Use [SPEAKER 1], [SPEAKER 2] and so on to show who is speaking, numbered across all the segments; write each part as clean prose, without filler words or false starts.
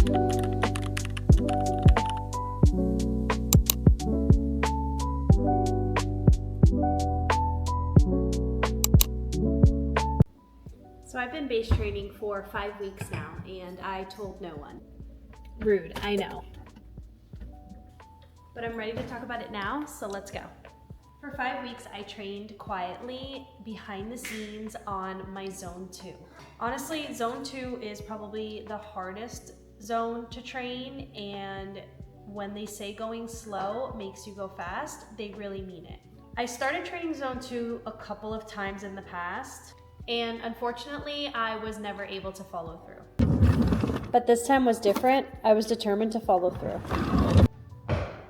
[SPEAKER 1] So I've been base training for 5 weeks now, and I told no one. Rude, I know. But I'm ready to talk about it now, so let's go. For 5 weeks, I trained quietly behind the scenes on my zone 2. Honestly, zone 2 is probably the hardest zone to train, and when they say going slow makes you go fast, they really mean it. I started training zone 2 a couple of times in the past, and unfortunately, I was never able to follow through. But this time was different. I was determined to follow through.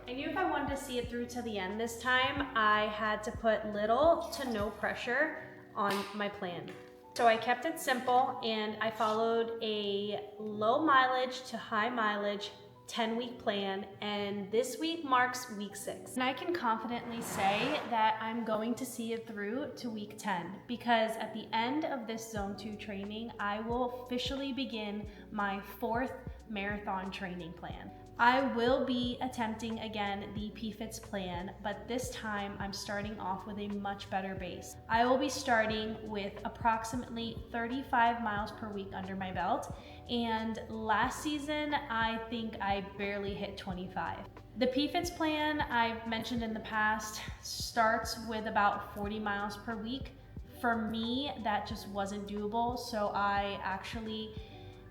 [SPEAKER 1] I knew if I wanted to see it through to the end this time, I had to put little to no pressure on my plan. So I kept it simple, and I followed a low mileage to high mileage 10-week plan, and this week marks week 6. And I can confidently say that I'm going to see it through to week 10, because at the end of this zone 2 training, I will officially begin my 4th marathon training plan. I will be attempting again the PFITS plan, but this time I'm starting off with a much better base. I will be starting with approximately 35 miles per week under my belt, and last season I think I barely hit 25. The PFITS plan I've mentioned in the past starts with about 40 miles per week. For me, that just wasn't doable, so I actually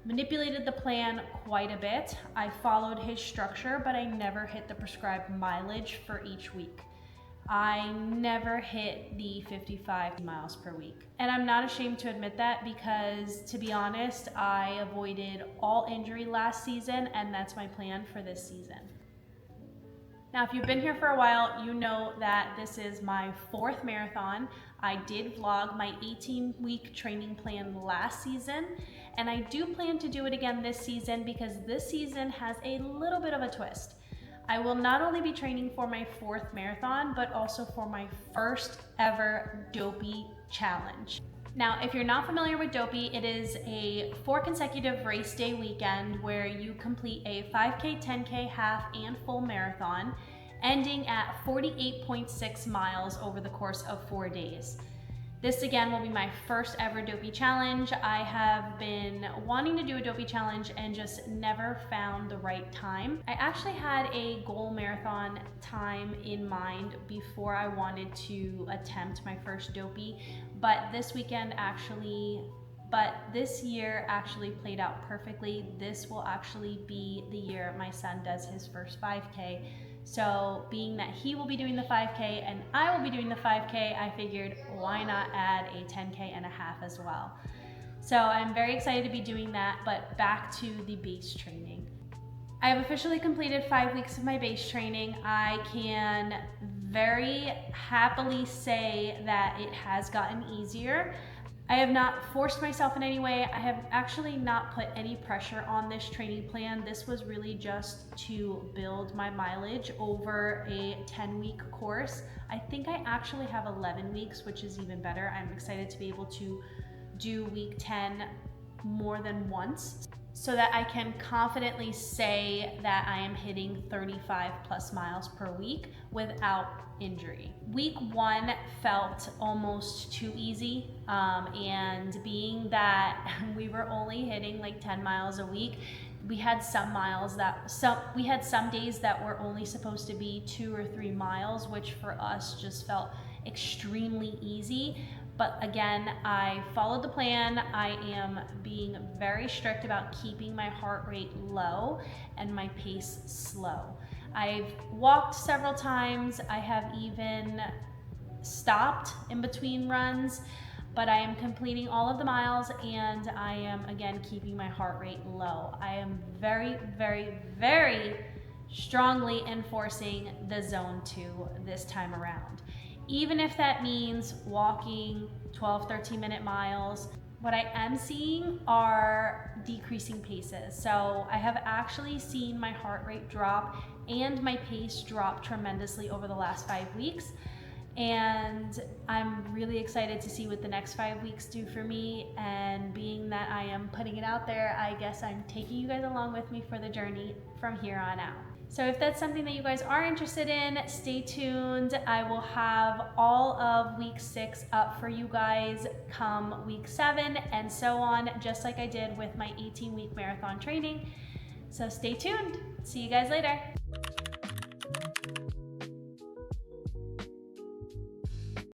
[SPEAKER 1] manipulated the plan quite a bit. I followed his structure, but I never hit the prescribed mileage for each week. I never hit the 55 miles per week. And I'm not ashamed to admit that, because to be honest, I avoided all injury last season, and that's my plan for this season. Now, if you've been here for a while, you know that this is my 4th marathon. I did vlog my 18-week training plan last season, and I do plan to do it again this season, because this season has a little bit of a twist. I will not only be training for my 4th marathon, but also for my first ever Dopey challenge. Now, if you're not familiar with Dopey, it is a 4 consecutive race day weekend where you complete a 5K, 10K, half, and full marathon, ending at 48.6 miles over the course of 4 days. This again will be my first ever Dopey challenge. I have been wanting to do a Dopey challenge and just never found the right time. I actually had a goal marathon time in mind before I wanted to attempt my first Dopey, but this year actually played out perfectly. This will actually be the year my son does his first 5K. So being that he will be doing the 5K and I will be doing the 5K, I figured why not add a 10K and a half as well. So I'm very excited to be doing that, but back to the base training. I have officially completed 5 weeks of my base training. I can very happily say that it has gotten easier. I have not forced myself in any way. I have actually not put any pressure on this training plan. This was really just to build my mileage over a 10-week course. I think I actually have 11 weeks, which is even better. I'm excited to be able to do week 10 more than once, so that I can confidently say that I am hitting 35 plus miles per week without injury. Week 1 felt almost too easy, and being that we were only hitting like 10 miles a week, we had some days that were only supposed to be 2 or 3 miles, which for us just felt extremely easy. But again, I followed the plan. I am being very strict about keeping my heart rate low and my pace slow. I've walked several times. I have even stopped in between runs, but I am completing all of the miles, and I am again keeping my heart rate low. I am very, very, very strongly enforcing the zone 2 this time around. Even if that means walking 12, 13-minute miles, what I am seeing are decreasing paces. So I have actually seen my heart rate drop and my pace drop tremendously over the last 5 weeks. And I'm really excited to see what the next 5 weeks do for me. And being that I am putting it out there, I guess I'm taking you guys along with me for the journey from here on out. So if that's something that you guys are interested in, stay tuned. I will have all of week 6 up for you guys come week 7 and so on, just like I did with my 18-week marathon training. So stay tuned. See you guys later.